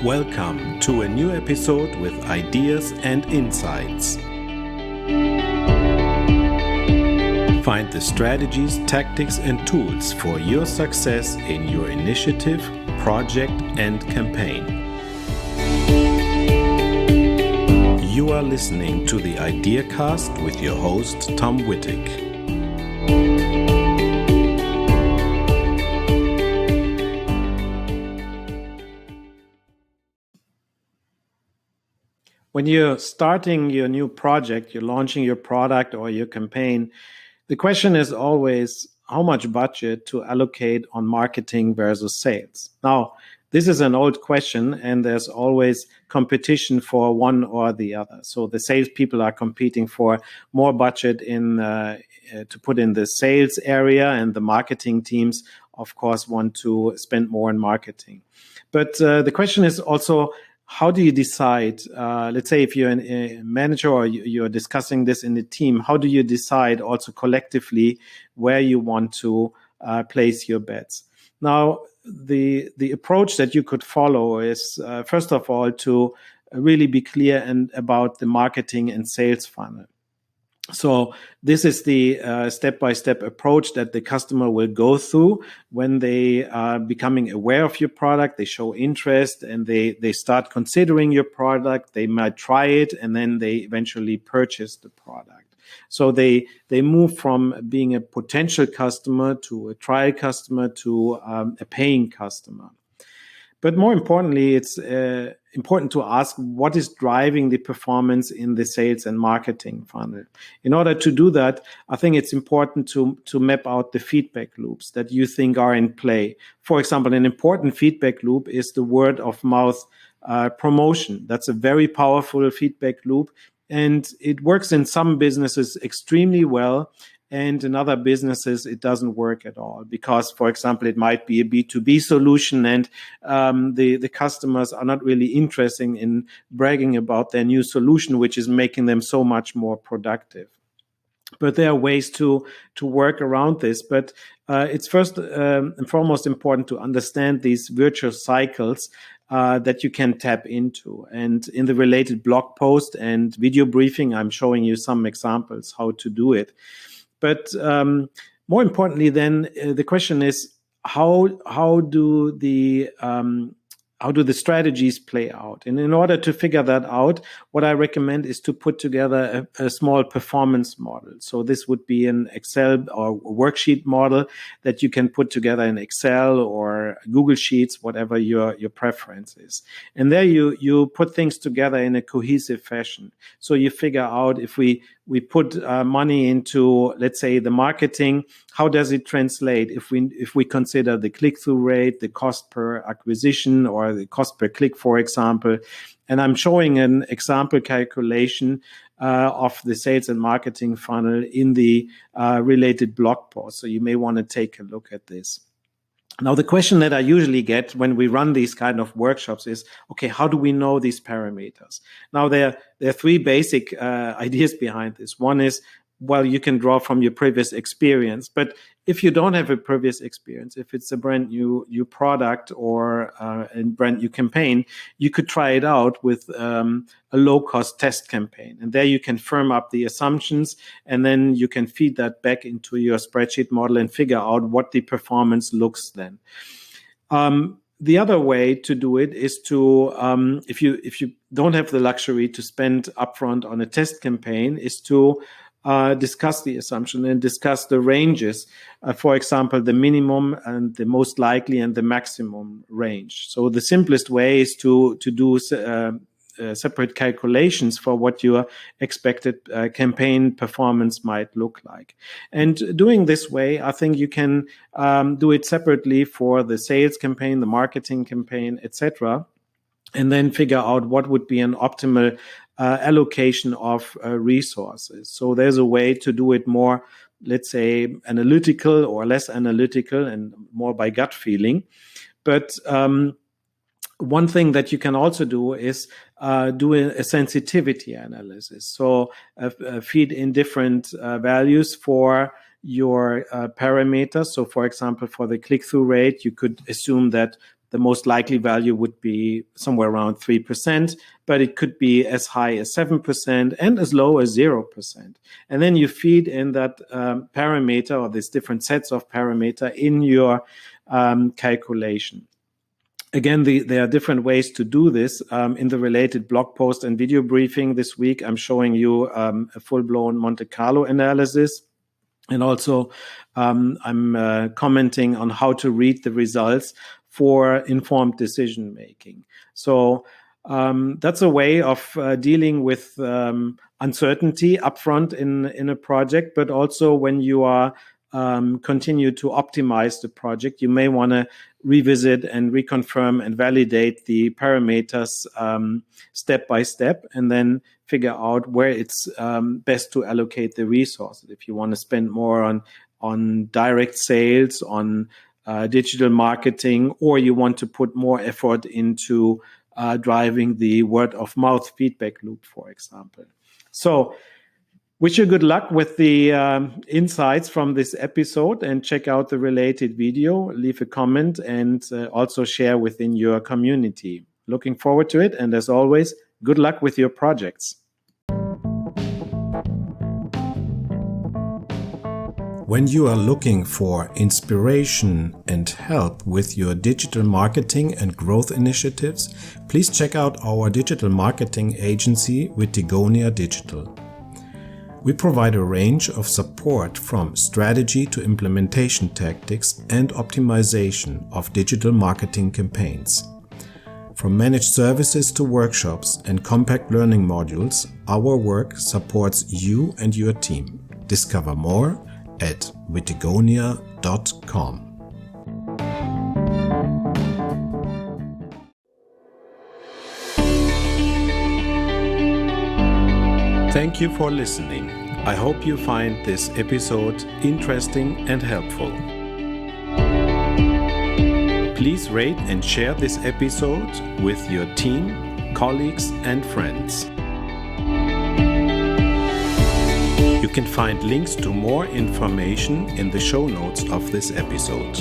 Welcome to a new episode with ideas and insights. Find the strategies, tactics, and tools for your success in your initiative, project, and campaign. You are listening to the IdeaCast with your host, Tom Wittig. When you're starting your new project, you're launching your product or your campaign, the question is always how much budget to allocate on marketing versus sales. Now, this is an old question, and there's always competition for one or the other. So the salespeople are competing for more budget to put in the sales area, and the marketing teams, of course, want to spend more on marketing. But the question is also, how do you decide, let's say if you're a manager or you're discussing this in the team, how do you decide also collectively where you want to place your bets? Now, the approach that you could follow is, first of all, to really be clear about the marketing and sales funnel. So this is the step-by-step approach that the customer will go through when they are becoming aware of your product. They show interest and they start considering your product. They might try it and then they eventually purchase the product. So they move from being a potential customer to a trial customer to a paying customer. But more importantly, it's important to ask what is driving the performance in the sales and marketing funnel. In order to do that, I think it's important to map out the feedback loops that you think are in play. For example, an important feedback loop is the word of mouth promotion. That's a very powerful feedback loop, and it works in some businesses extremely well. And in other businesses, it doesn't work at all because, for example, it might be a B2B solution and the customers are not really interested in bragging about their new solution, which is making them so much more productive. But there are ways to work around this. But it's first and foremost important to understand these virtuous cycles that you can tap into. And in the related blog post and video briefing, I'm showing you some examples how to do it. But more importantly, then the question is how do the strategies play out? And in order to figure that out, what I recommend is to put together a small performance model. So this would be an Excel or worksheet model that you can put together in Excel or Google Sheets, whatever your preference is. And there you put things together in a cohesive fashion. So you figure out if we put money into, let's say, the marketing, how does it translate if we consider the click-through rate, the cost per acquisition, or the cost per click, for example. And I'm showing an example calculation of the sales and marketing funnel in the related blog post. So you may want to take a look at this. Now, the question that I usually get when we run these kind of workshops is, okay, how do we know these parameters? Now, there are three basic ideas behind this. One is, well, you can draw from your previous experience. But if you don't have a previous experience, if it's a brand new product or a brand new campaign, you could try it out with a low-cost test campaign. And there you can firm up the assumptions, and then you can feed that back into your spreadsheet model and figure out what the performance looks then. The other way to do it is to, if you don't have the luxury to spend upfront on a test campaign, is to discuss the assumption and discuss the ranges, for example, the minimum and the most likely and the maximum range. So the simplest way is to do separate calculations for what your expected campaign performance might look like. And doing this way, I think you can do it separately for the sales campaign, the marketing campaign, etc., and then figure out what would be an optimal allocation of resources. So there's a way to do it more, let's say, analytical or less analytical and more by gut feeling. But one thing that you can also do is do a sensitivity analysis. So feed in different values for your parameters. So for example, for the click-through rate, you could assume that the most likely value would be somewhere around 3%, but it could be as high as 7% and as low as 0%. And then you feed in that parameter or these different sets of parameter in your calculation. Again, there are different ways to do this. In the related blog post and video briefing this week, I'm showing you a full-blown Monte Carlo analysis. And also, I'm commenting on how to read the results for informed decision making. So that's a way of dealing with uncertainty upfront in a project, but also when you are continue to optimize the project, you may want to revisit and reconfirm and validate the parameters step by step, and then figure out where it's best to allocate the resources. If you want to spend more on direct sales, on digital marketing, or you want to put more effort into driving the word of mouth feedback loop, for example. So wish you good luck with the insights from this episode, and check out the related video, leave a comment, and also share within your community. Looking forward to it. And as always, good luck with your projects. When you are looking for inspiration and help with your digital marketing and growth initiatives, please check out our digital marketing agency, WITTIGONIA Digital. We provide a range of support from strategy to implementation tactics and optimization of digital marketing campaigns. From managed services to workshops and compact learning modules, our work supports you and your team. Discover more at wittigonia.com. Thank you for listening. I hope you find this episode interesting and helpful. Please rate and share this episode with your team, colleagues, and friends. You can find links to more information in the show notes of this episode.